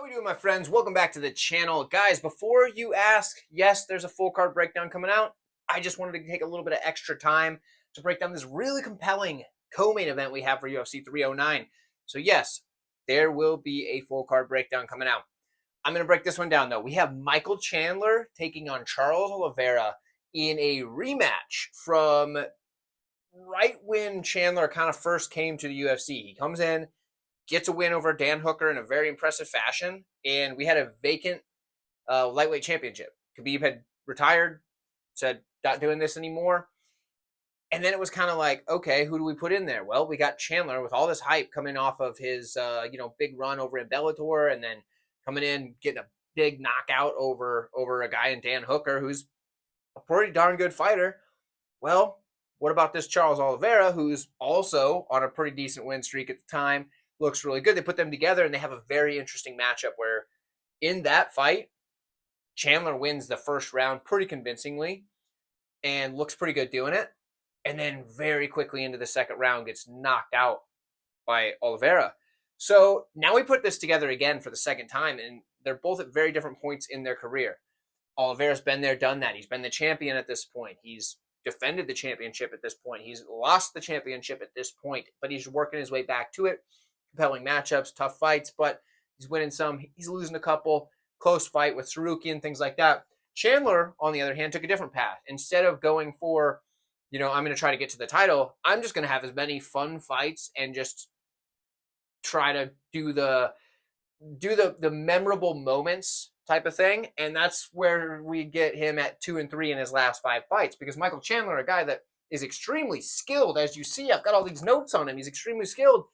How we doing, my friends? Welcome back to the channel. Guys, before you ask, yes, there's a full card breakdown coming out. I just wanted to take a little bit of extra time to break down this really compelling co-main event we have for UFC 309. So yes, there will be a full card breakdown coming out. I'm going to break this one down, though. We have Michael Chandler taking on Charles Oliveira in a rematch from right when Chandler kind of first came to the UFC. He comes in, gets a win over Dan Hooker in a very impressive fashion, and we had a vacant lightweight championship. Khabib had retired, said, not doing this anymore. And then it was kind of like, okay, who do we put in there? Well, we got Chandler with all this hype coming off of his, big run over in Bellator, and then coming in, getting a big knockout over a guy in Dan Hooker, who's a pretty darn good fighter. Well, what about this Charles Oliveira, who's also on a pretty decent win streak at the time, looks really good. They put them together, and they have a very interesting matchup where in that fight, Chandler wins the first round pretty convincingly and looks pretty good doing it. And then very quickly into the second round gets knocked out by Oliveira. So now we put this together again for the second time, and they're both at very different points in their career. Oliveira's been there, done that. He's been the champion at this point. He's defended the championship at this point. He's lost the championship at this point, but he's working his way back to it. Compelling matchups, tough fights, but he's winning some. He's losing a couple. Close fight with Saruki and things like that. Chandler, on the other hand, took a different path. Instead of going for, I'm going to try to get to the title, I'm just going to have as many fun fights and just try to do the memorable moments type of thing. And that's where we get him at 2-3 in his last 5 fights, because Michael Chandler, a guy that is extremely skilled, as you see, I've got all these notes on him. He's extremely skilled.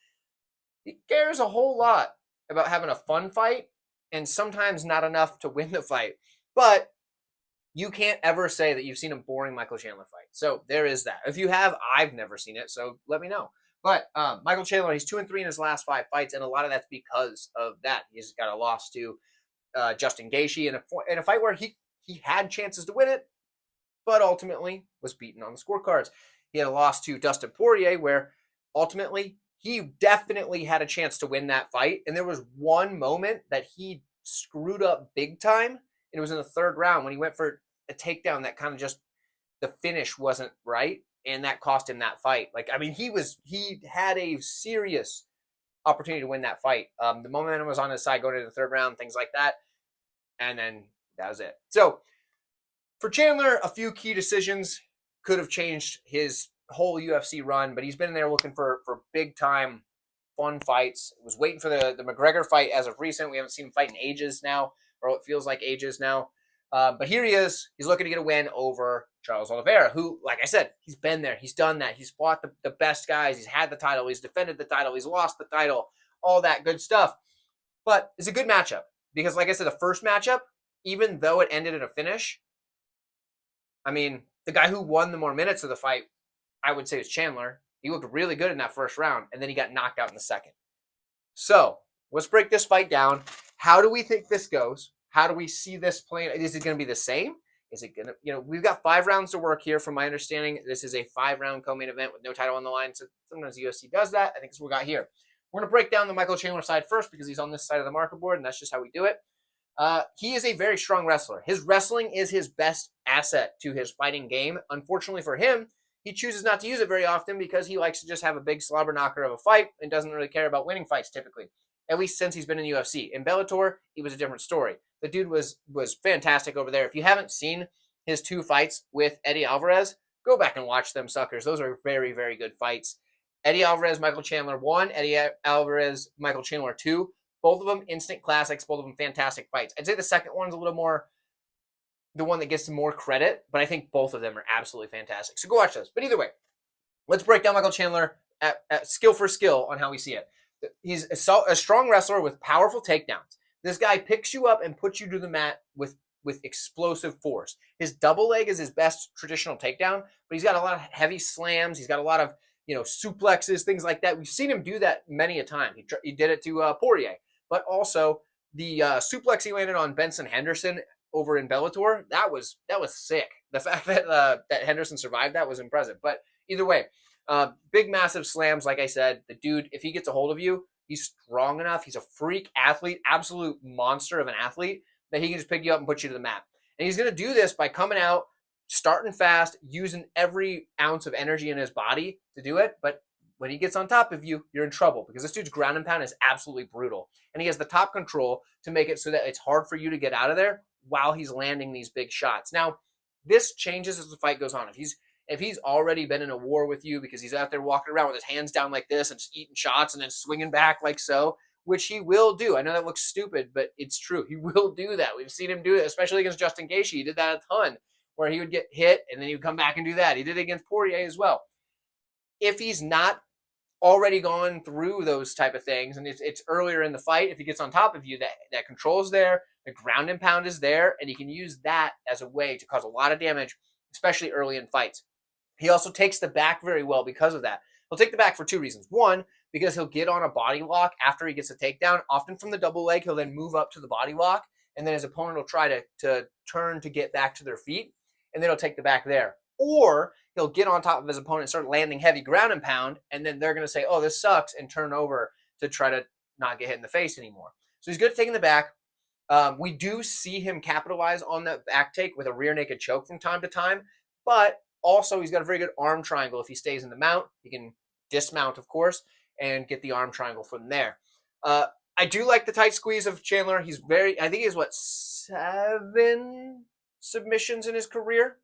He cares a whole lot about having a fun fight and sometimes not enough to win the fight. But you can't ever say that you've seen a boring Michael Chandler fight. So there is that. If you have, I've never seen it, so let me know. But Michael Chandler, he's 2-3 in his last 5 fights, and a lot of that's because of that. He's got a loss to Justin Gaethje in a fight where he had chances to win it, but ultimately was beaten on the scorecards. He had a loss to Dustin Poirier, where ultimately he definitely had a chance to win that fight, and there was one moment that he screwed up big time, and it was in the 3rd round when he went for a takedown that kind of just, the finish wasn't right, and that cost him that fight. He had a serious opportunity to win that fight. The momentum was on his side going into the 3rd round, things like that, and then that was it. So for Chandler, a few key decisions could have changed his whole UFC run, but he's been in there looking for big time fun fights. Was waiting for the McGregor fight as of recent. We haven't seen him fight in ages now, or it feels like ages now. But here he is. He's looking to get a win over Charles Oliveira, who, like I said, he's been there. He's done that. He's fought the best guys. He's had the title. He's defended the title. He's lost the title. All that good stuff. But it's a good matchup because, like I said, the first matchup, even though it ended in a finish, the guy who won the more minutes of the fight, I would say, is Chandler. He looked really good in that first round, and then he got knocked out in the second. So let's break this fight down. How do we think this goes? How do we see this playing? Is it going to be the same? Is it going to, we've got 5 rounds to work here. From my understanding, this is a 5-round co-main event with no title on the line. So sometimes the UFC does that. I think that's what we got here. We're going to break down the Michael Chandler side first because he's on this side of the market board, and that's just how we do it. He is a very strong wrestler. His wrestling is his best asset to his fighting game. Unfortunately for him, he chooses not to use it very often because he likes to just have a big slobber knocker of a fight and doesn't really care about winning fights typically, at least since he's been in the UFC. In Bellator, he was a different story. The dude was fantastic over there. If you haven't seen his 2 fights with Eddie Alvarez, go back and watch them suckers. Those are very, very good fights. Eddie Alvarez, Michael Chandler 1, Eddie Alvarez, Michael Chandler 2. Both of them instant classics, both of them fantastic fights. I'd say the second one's a little more the one that gets more credit, but I think both of them are absolutely fantastic. So go watch those. But either way, let's break down Michael Chandler at skill for skill on how we see it. He's a strong wrestler with powerful takedowns. This guy picks you up and puts you to the mat with explosive force. His double leg is his best traditional takedown, but he's got a lot of heavy slams. He's got a lot of suplexes, things like that. We've seen him do that many a time. He did it to Poirier, but also the suplex he landed on Benson Henderson over in Bellator, that was sick. The fact that that Henderson survived that was impressive. But either way, big massive slams. Like I said, the dude, if he gets a hold of you, He's strong enough. He's a freak athlete, absolute monster of an athlete that he can just pick you up and put you to the mat. And he's going to do this by coming out, starting fast, using every ounce of energy in his body to do it. But when he gets on top of you, you're in trouble because this dude's ground and pound is absolutely brutal. And he has the top control to make it so that it's hard for you to get out of there while he's landing these big shots. Now, this changes as the fight goes on. If he's already been in a war with you because he's out there walking around with his hands down like this and just eating shots and then swinging back like so, which he will do. I know that looks stupid, but it's true. He will do that. We've seen him do it, especially against Justin Gaethje. He did that a ton, where he would get hit and then he would come back and do that. He did it against Poirier as well. If he's not already gone through those type of things and it's earlier in the fight, if he gets on top of you, that control's there, the ground and pound is there, and he can use that as a way to cause a lot of damage, especially early in fights. He also takes the back very well because of that. He'll take the back for two reasons. One, because he'll get on a body lock after he gets a takedown. Often from the double leg, he'll then move up to the body lock, and then his opponent will try to turn to get back to their feet, and then he'll take the back there. Or he'll get on top of his opponent and start landing heavy ground and pound, and then they're going to say, oh, this sucks, and turn over to try to not get hit in the face anymore. So he's good at taking the back. We do see him capitalize on that back take with a rear naked choke from time to time, but also he's got a very good arm triangle. If he stays in the mount, he can dismount, of course, and get the arm triangle from there. I do like the tight squeeze of Chandler. He's I think he has, 7 submissions in his career?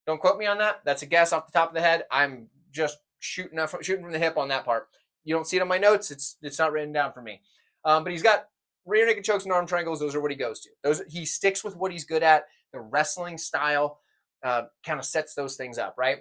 Don't quote me on that. That's a guess off the top of the head. I'm just shooting from the hip on that part. You don't see it on my notes. It's not written down for me. But he's got rear naked chokes and arm triangles. Those are what he goes to. He sticks with what he's good at. The wrestling style kind of sets those things up, right?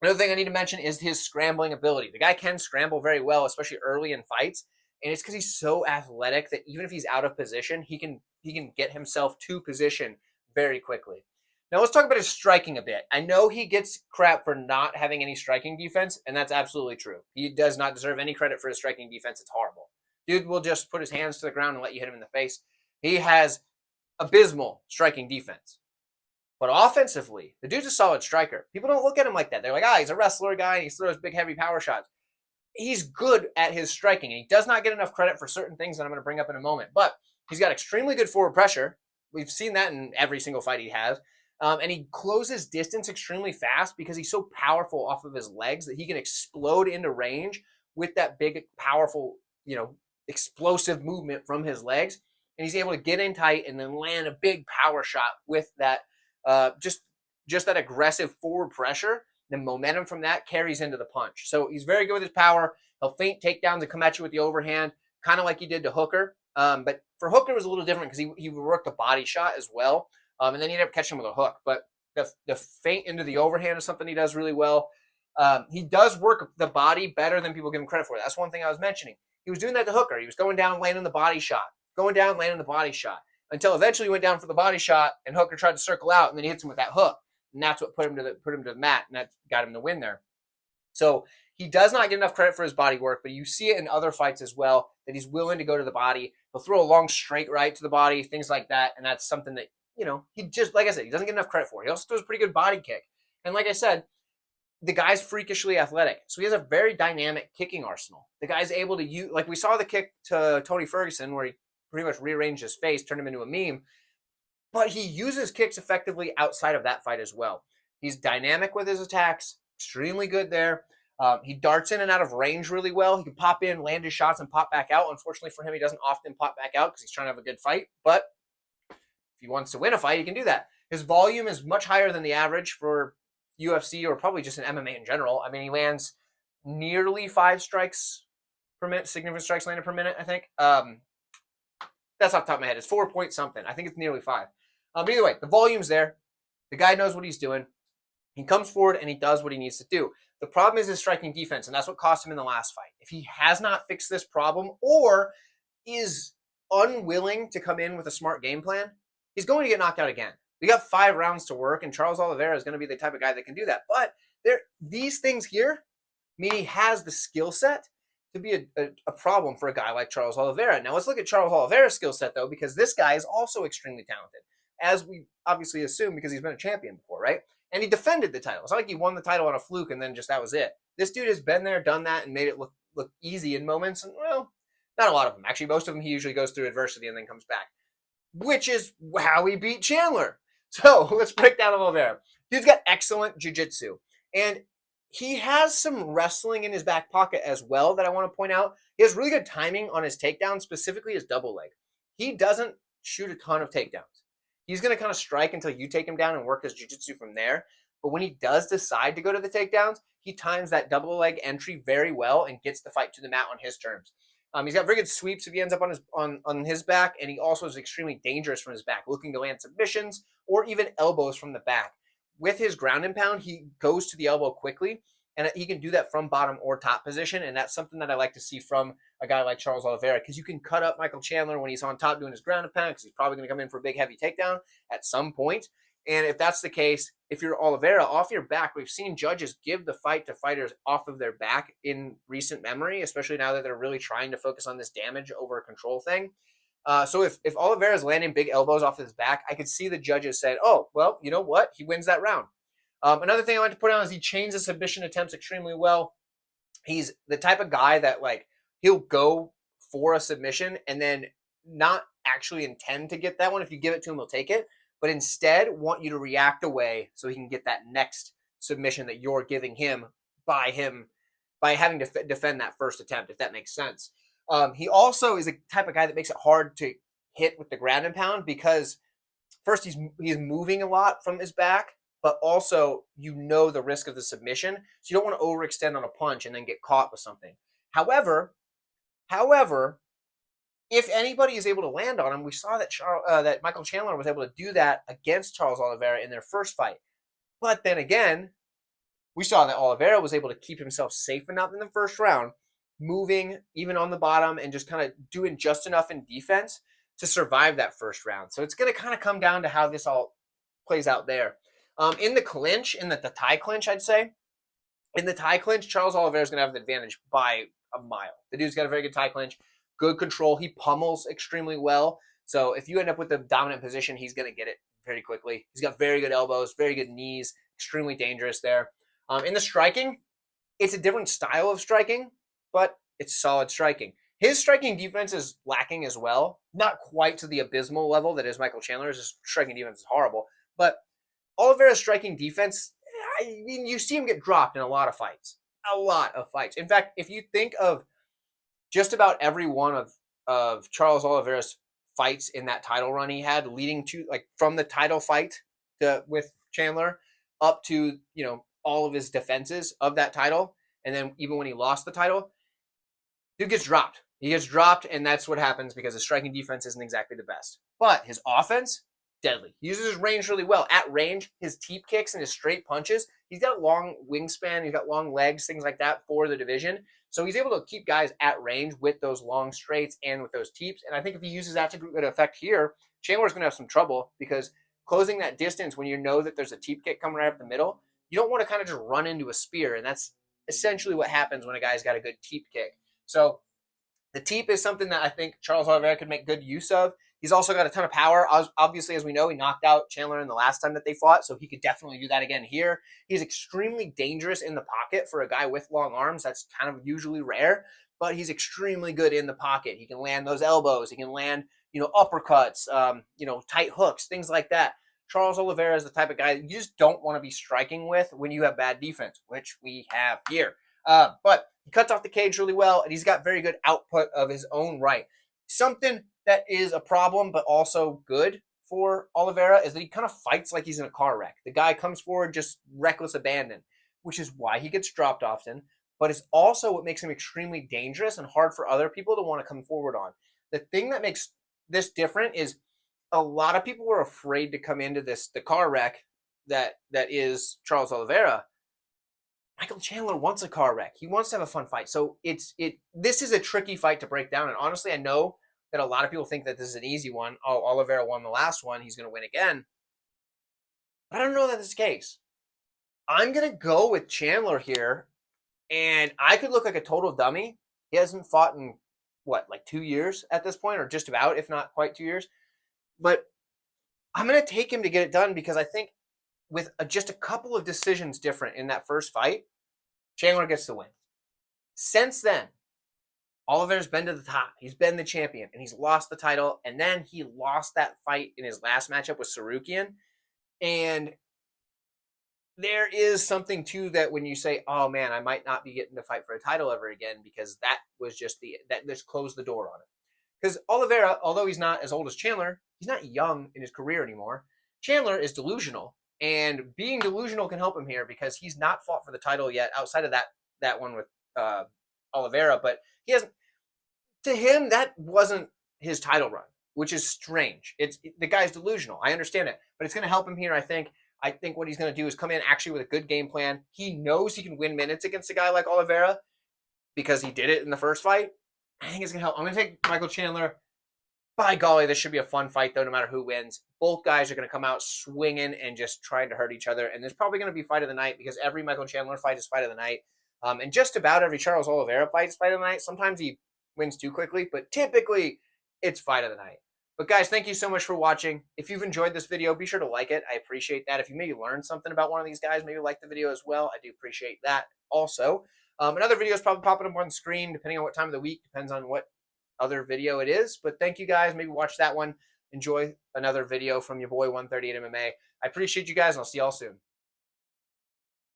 Another thing I need to mention is his scrambling ability. The guy can scramble very well, especially early in fights. And it's because he's so athletic that even if he's out of position, he can get himself to position very quickly. Now let's talk about his striking a bit. I know he gets crap for not having any striking defense, and that's absolutely true. He does not deserve any credit for his striking defense. It's horrible. Dude will just put his hands to the ground and let you hit him in the face. He has abysmal striking defense. But offensively, the dude's a solid striker. People don't look at him like that. They're like, he's a wrestler guy, and he throws big, heavy power shots. He's good at his striking, and he does not get enough credit for certain things that I'm going to bring up in a moment. But he's got extremely good forward pressure. We've seen that in every single fight he has. And he closes distance extremely fast because he's so powerful off of his legs that he can explode into range with that big, powerful, explosive movement from his legs. And he's able to get in tight and then land a big power shot with that, just that aggressive forward pressure. The momentum from that carries into the punch. So he's very good with his power. He'll feint takedowns and come at you with the overhand, kind of like he did to Hooker. But for Hooker, it was a little different because he worked a body shot as well. And then he ended up catching him with a hook. But the feint into the overhand is something he does really well. He does work the body better than people give him credit for. That's one thing I was mentioning. He was doing that to Hooker. He was going down, landing the body shot. Going down, landing the body shot. Until eventually he went down for the body shot, and Hooker tried to circle out, and then he hits him with that hook. And that's what put him to the mat, and that got him the win there. So he does not get enough credit for his body work, but you see it in other fights as well, that he's willing to go to the body. He'll throw a long straight right to the body, things like that, and that's something that, he just, like I said, he doesn't get enough credit for. He also throws a pretty good body kick. And like I said, the guy's freakishly athletic. So he has a very dynamic kicking arsenal. The guy's able to use, like we saw the kick to Tony Ferguson where he pretty much rearranged his face, turned him into a meme. But he uses kicks effectively outside of that fight as well. He's dynamic with his attacks, extremely good there. He darts in and out of range really well. He can pop in, land his shots, and pop back out. Unfortunately for him, he doesn't often pop back out because he's trying to have a good fight. But if he wants to win a fight, he can do that. His volume is much higher than the average for UFC or probably just in MMA in general. I mean, he lands nearly 5 strikes per minute, significant strikes landed per minute, I think. That's off the top of my head. It's 4 point something. I think it's nearly 5. But either way, the volume's there. The guy knows what he's doing. He comes forward and he does what he needs to do. The problem is his striking defense, and that's what cost him in the last fight. If he has not fixed this problem or is unwilling to come in with a smart game plan, he's going to get knocked out again. We got 5 rounds to work, and Charles Oliveira is going to be the type of guy that can do that. But these things here mean he has the skill set to be a problem for a guy like Charles Oliveira. Now let's look at Charles Oliveira's skill set, though, because this guy is also extremely talented, as we obviously assume because he's been a champion before, right? And he defended the title. It's not like he won the title on a fluke and then just that was it. This dude has been there, done that, and made it look look easy in moments, and well, not a lot of them. Actually, most of them he usually goes through adversity and then comes back, which is how he beat Chandler. So let's break down Oliveira. Dude's got excellent jiu-jitsu, and he has some wrestling in his back pocket as well that I want to point out. He has really good timing on his takedown, specifically his double leg. He doesn't shoot a ton of takedowns. He's going to kind of strike until you take him down and work his jiu-jitsu from there. But when he does decide to go to the takedowns, he times that double leg entry very well and gets the fight to the mat on his terms. He's got very good sweeps if he ends up on his back, and he also is extremely dangerous from his back, looking to land submissions or even elbows from the back. With his ground and pound, he goes to the elbow quickly, and he can do that from bottom or top position, and that's something that I like to see from a guy like Charles Oliveira, because you can cut up Michael Chandler when he's on top doing his ground and pound, because he's probably going to come in for a big, heavy takedown at some point. And if that's the case, if you're Oliveira, off your back, we've seen judges give the fight to fighters off of their back in recent memory, especially now that they're really trying to focus on this damage over control thing. So if Oliveira is landing big elbows off his back, I could see the judges saying, oh, well, you know what? He wins that round. Another thing I like to put out is he chains the submission attempts extremely well. He's the type of guy that, like, he'll go for a submission and then not actually intend to get that one. If you give it to him, he'll take it, but instead want you to react away so he can get that next submission that you're giving him by having to defend that first attempt, if that makes sense. He also is a type of guy that makes it hard to hit with the ground and pound, because first he's moving a lot from his back, but also the risk of the submission, so you don't want to overextend on a punch and then get caught with something. However, if anybody is able to land on him, we saw that that Michael Chandler was able to do that against Charles Oliveira in their first fight. But then again, we saw that Oliveira was able to keep himself safe enough in the first round, moving even on the bottom and just kind of doing just enough in defense to survive that first round. So it's going to kind of come down to how this all plays out there. In the clinch, in the tie clinch, I'd say, in the tie clinch, Charles Oliveira is going to have the advantage by a mile. The dude's got a very good tie clinch, good control. He pummels extremely well. So if you end up with the dominant position, he's going to get it very quickly. He's got very good elbows, very good knees, extremely dangerous there. In the striking, it's a different style of striking, but it's solid striking. His striking defense is lacking as well. Not quite to the abysmal level that is Michael Chandler's. His striking defense is horrible. But Oliveira's striking defense, I mean, you see him get dropped in a lot of fights. A lot of fights. In fact, if you think of just about every one of Charles Oliveira's fights in that title run he had, leading to, like, from the title fight with Chandler up to, all of his defenses of that title, and then even when he lost the title, dude gets dropped. He gets dropped, and that's what happens because his striking defense isn't exactly the best. But his offense, deadly. He uses his range really well. At range, his teep kicks and his straight punches, he's got long wingspan, he's got long legs, things like that for the division. So he's able to keep guys at range with those long straights and with those teeps. And I think if he uses that to good effect here, Chandler's going to have some trouble, because closing that distance when you know that there's a teep kick coming right up the middle, you don't want to kind of just run into a spear. And that's essentially what happens when a guy's got a good teep kick. So the teep is something that I think Charles Oliveira could make good use of. He's also got a ton of power. Obviously, as we know, he knocked out Chandler in the last time that they fought, so he could definitely do that again here. He's extremely dangerous in the pocket for a guy with long arms. That's kind of usually rare, but he's extremely good in the pocket. He can land those elbows. He can land, uppercuts, tight hooks, things like that. Charles Oliveira is the type of guy that you just don't want to be striking with when you have bad defense, which we have here. But he cuts off the cage really well, and he's got very good output of his own right. Something that is a problem, but also good for Oliveira, is that he kind of fights like he's in a car wreck. The guy comes forward just reckless abandon, which is why he gets dropped often, but it's also what makes him extremely dangerous and hard for other people to want to come forward on. The thing that makes this different is a lot of people were afraid to come into the car wreck that is Charles Oliveira. Michael Chandler wants a car wreck. He wants to have a fun fight. So this is a tricky fight to break down. And honestly, I know that a lot of people think that this is an easy one. Oh, Oliveira won the last one, he's going to win again. But I don't know that that's the case. I'm going to go with Chandler here, and I could look like a total dummy. He hasn't fought in, 2 years at this point, or just about, if not quite 2 years. But I'm going to take him to get it done, because I think with just a couple of decisions different in that first fight, Chandler gets the win. Since then, Oliveira's been to the top. He's been the champion, and he's lost the title. And then he lost that fight in his last matchup with Sarukian. And there is something to that when you say, "Oh man, I might not be getting to fight for a title ever again," because that was just that just closed the door on it. Because Oliveira, although he's not as old as Chandler, he's not young in his career anymore. Chandler is delusional, and being delusional can help him here because he's not fought for the title yet outside of that one with Oliveira. But he hasn't. To him, that wasn't his title run, which is strange. The guy's delusional. I understand it, but it's going to help him here. I think. I think what he's going to do is come in actually with a good game plan. He knows he can win minutes against a guy like Oliveira because he did it in the first fight. I think it's going to help. I'm going to take Michael Chandler. By golly, this should be a fun fight, though, no matter who wins. Both guys are going to come out swinging and just trying to hurt each other. And there's probably going to be fight of the night because every Michael Chandler fight is fight of the night. And just about every Charles Oliveira fight is fight of the night. Sometimes he wins too quickly, but typically it's fight of the night. But guys, thank you so much for watching. If you've enjoyed this video, be sure to like it. I appreciate that. If you maybe learned something about one of these guys, maybe like the video as well. I do appreciate that also. Another video is probably popping up on the screen, depending on what time of the week, depends on what other video it is. But thank you guys. Maybe watch that one. Enjoy another video from your boy 138 MMA. I appreciate you guys, and I'll see y'all soon.